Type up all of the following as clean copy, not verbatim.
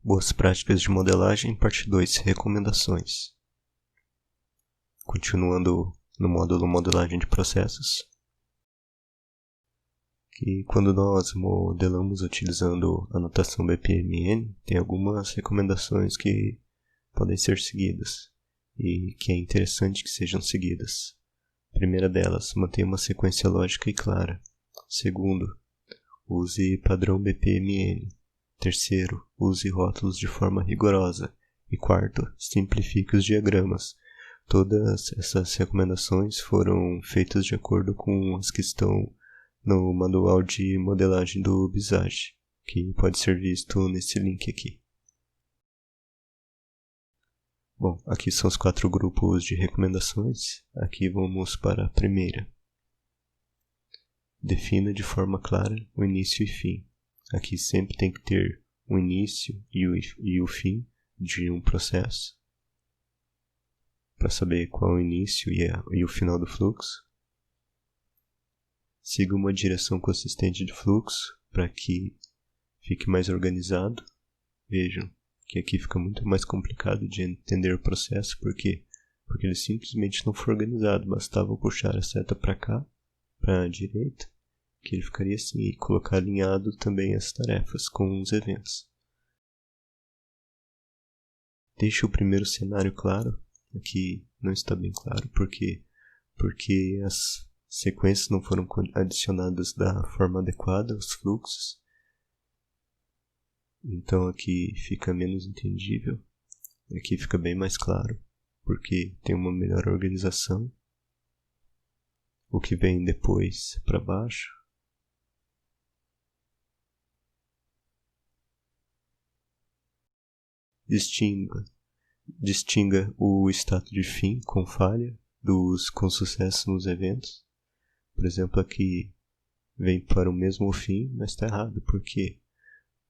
Boas práticas de modelagem, parte 2, recomendações. Continuando no módulo modelagem de processos, que quando nós modelamos utilizando a notação BPMN, tem algumas recomendações que podem ser seguidas e que é interessante que sejam seguidas. A primeira delas, mantenha uma sequência lógica e clara. Segundo, use padrão BPMN. Terceiro, use rótulos de forma rigorosa. E quarto, simplifique os diagramas. Todas essas recomendações foram feitas de acordo com as que estão no manual de modelagem do Visage, que pode ser visto nesse link aqui. Bom, aqui são os 4 grupos de recomendações. Aqui vamos para a primeira. Defina de forma clara o início e fim. Aqui sempre tem que ter o início e o fim de um processo, para saber qual é o início e o final do fluxo. Siga uma direção consistente de fluxo para que fique mais organizado. Vejam que aqui fica muito mais complicado de entender o processo, porque ele simplesmente não foi organizado. Bastava puxar a seta para cá, para a direita, que ele ficaria assim, e colocar alinhado também as tarefas com os eventos. Deixe o primeiro cenário claro. Aqui não está bem claro, porque as sequências não foram adicionadas da forma adequada aos fluxos. Então aqui fica menos entendível. Aqui fica bem mais claro, porque tem uma melhor organização. O que vem depois para baixo. Distinga o status de fim com falha com sucesso nos eventos. Por exemplo, aqui vem para o mesmo fim, mas está errado. Por quê?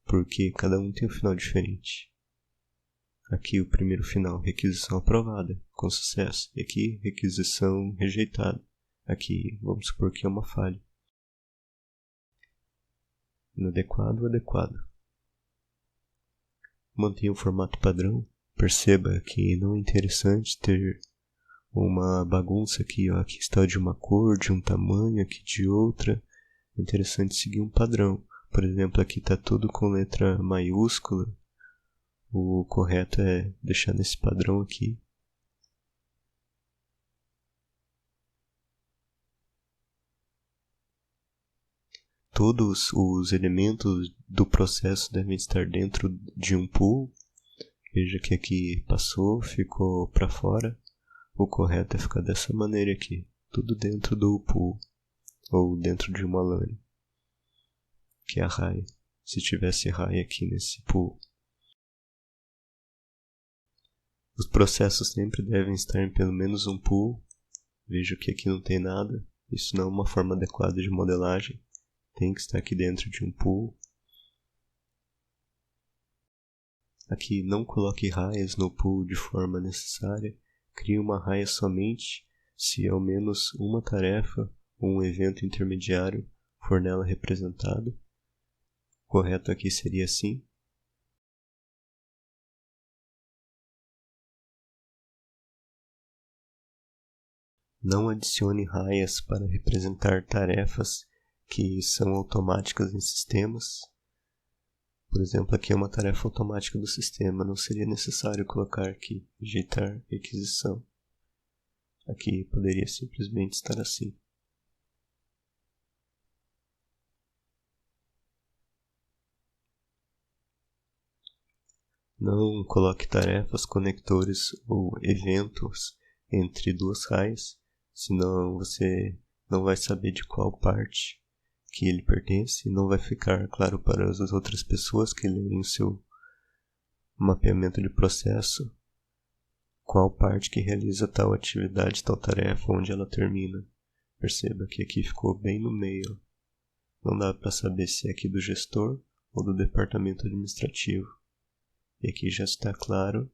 Porque cada um tem um final diferente. Aqui o primeiro final, requisição aprovada, com sucesso. E aqui, requisição rejeitada. Aqui, vamos supor que é uma falha. Inadequado, adequado. Mantenha o formato padrão. Perceba que não é interessante ter uma bagunça aqui, ó. Aqui está de uma cor, de um tamanho, aqui de outra. É interessante seguir um padrão. Por exemplo, aqui está tudo com letra maiúscula. O correto é deixar nesse padrão aqui. Todos os elementos do processo devem estar dentro de um pool. Veja que aqui passou, ficou para fora. O correto é ficar dessa maneira aqui. Tudo dentro do pool. Ou dentro de uma line. Que é a raia. Se tivesse raia aqui nesse pool. Os processos sempre devem estar em pelo menos um pool. Veja que aqui não tem nada. Isso não é uma forma adequada de modelagem. Tem que estar aqui dentro de um pool. Aqui não coloque raias no pool de forma necessária. Crie uma raia somente se ao menos uma tarefa ou um evento intermediário for nela representado. O correto aqui seria assim. Não adicione raias para representar tarefas que são automáticas em sistemas. Por exemplo, aqui é uma tarefa automática do sistema, não seria necessário colocar aqui, rejeitar requisição. Aqui poderia simplesmente estar assim. Não coloque tarefas, conectores ou eventos entre duas raias, senão você não vai saber de qual parte que ele pertence e não vai ficar claro para as outras pessoas que lerem o seu mapeamento de processo qual parte que realiza tal atividade, tal tarefa, onde ela termina. Perceba que aqui ficou bem no meio. Não dá para saber se é aqui do gestor ou do departamento administrativo. E aqui já está claro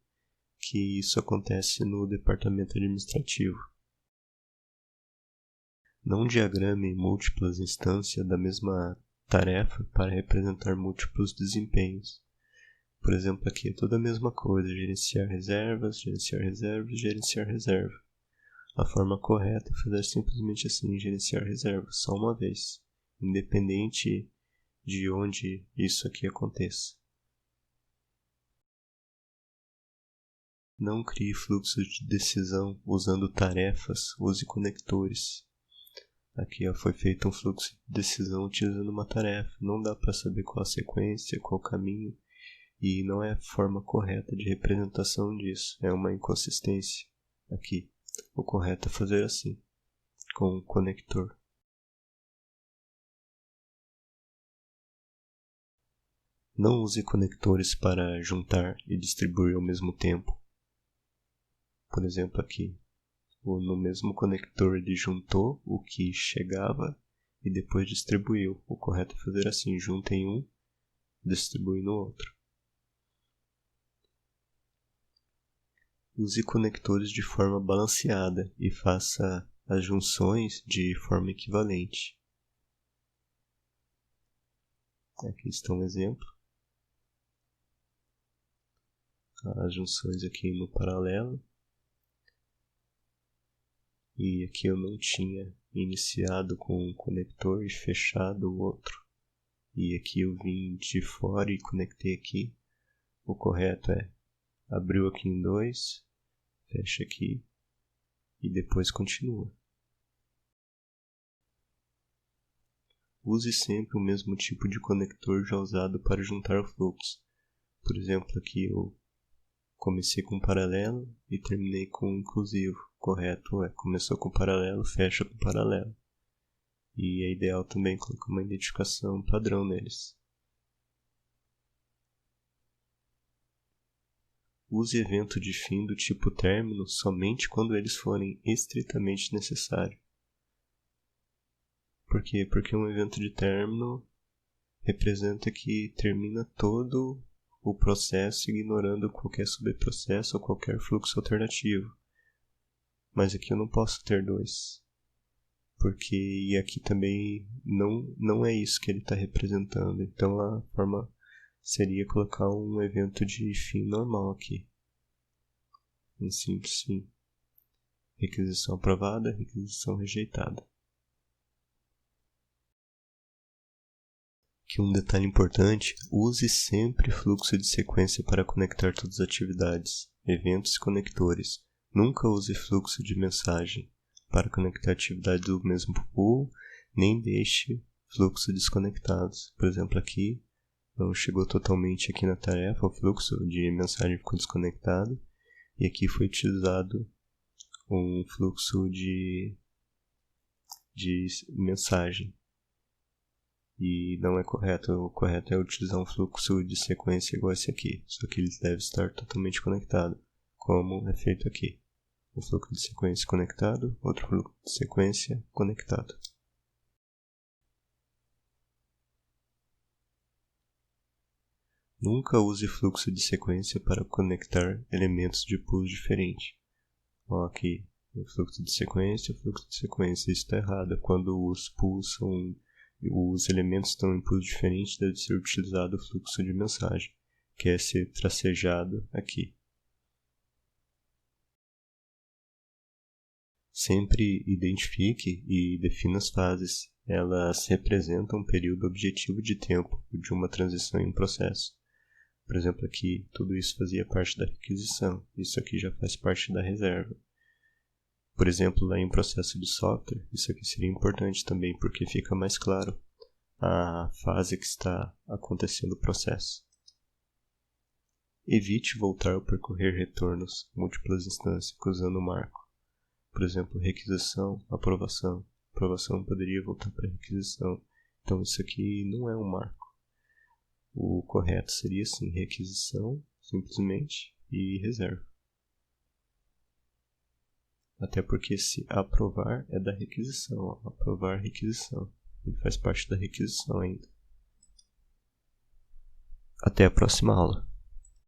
que isso acontece no departamento administrativo. Não diagrame múltiplas instâncias da mesma tarefa para representar múltiplos desempenhos, Por exemplo, aqui é toda a mesma coisa, gerenciar reservas, gerenciar reservas, gerenciar reserva. A forma correta é fazer simplesmente assim, gerenciar reservas, só uma vez, independente de onde isso aqui aconteça. Não crie fluxo de decisão usando tarefas, use conectores. Aqui foi feito um fluxo de decisão utilizando uma tarefa. Não dá para saber qual a sequência, qual o caminho, e não é a forma correta de representação disso. É uma inconsistência aqui. O correto é fazer assim, com um conector. Não use conectores para juntar e distribuir ao mesmo tempo. Por exemplo, aqui, no mesmo conector ele juntou o que chegava e depois distribuiu. O correto é fazer assim, junta em um, distribui no outro. Use conectores de forma balanceada e faça as junções de forma equivalente. Aqui está um exemplo. As junções aqui no paralelo. E aqui eu não tinha iniciado com um conector e fechado o outro. E aqui eu vim de fora e conectei aqui. O correto é abriu aqui em 2, fecha aqui e depois continua. Use sempre o mesmo tipo de conector já usado para juntar fluxos. Por exemplo, aqui eu comecei com paralelo e terminei com inclusivo. Correto é começou com paralelo, fecha com paralelo. E é ideal também colocar uma identificação padrão neles. Use evento de fim do tipo término somente quando eles forem estritamente necessários. Por quê? Porque um evento de término representa que termina todo o processo ignorando qualquer subprocesso ou qualquer fluxo alternativo. Mas aqui eu não posso ter dois. Porque aqui também não é isso que ele está representando. Então a forma seria colocar um evento de fim normal aqui. Em simples fim. Requisição aprovada, requisição rejeitada. Aqui um detalhe importante, use sempre fluxo de sequência para conectar todas as atividades, eventos e conectores. Nunca use fluxo de mensagem para conectar atividades do mesmo pool, nem deixe fluxo desconectados. Por exemplo, aqui não chegou totalmente aqui na tarefa, o fluxo de mensagem ficou desconectado, e aqui foi utilizado um fluxo de mensagem. E não é correto. O correto é utilizar um fluxo de sequência igual esse aqui. Só que ele deve estar totalmente conectado, como é feito aqui. Um fluxo de sequência conectado, outro fluxo de sequência conectado. Nunca use fluxo de sequência para conectar elementos de pools diferentes. Aqui, o fluxo de sequência. Isso está errado. Quando os pools os elementos estão em pools diferentes, deve ser utilizado o fluxo de mensagem, que é ser tracejado aqui. Sempre identifique e defina as fases. Elas representam um período objetivo de tempo de uma transição em um processo. Por exemplo, aqui, tudo isso fazia parte da requisição. Isso aqui já faz parte da reserva. Por exemplo, lá em processo de software, isso aqui seria importante também, porque fica mais claro a fase que está acontecendo o processo. Evite voltar ou percorrer retornos múltiplas instâncias usando o marco. Por exemplo, requisição, aprovação. Aprovação poderia voltar para requisição. Então isso aqui não é um marco. O correto seria assim, requisição, simplesmente, e reserva. Até porque se aprovar é da requisição. Aprovar requisição. Ele faz parte da requisição ainda. Até a próxima aula.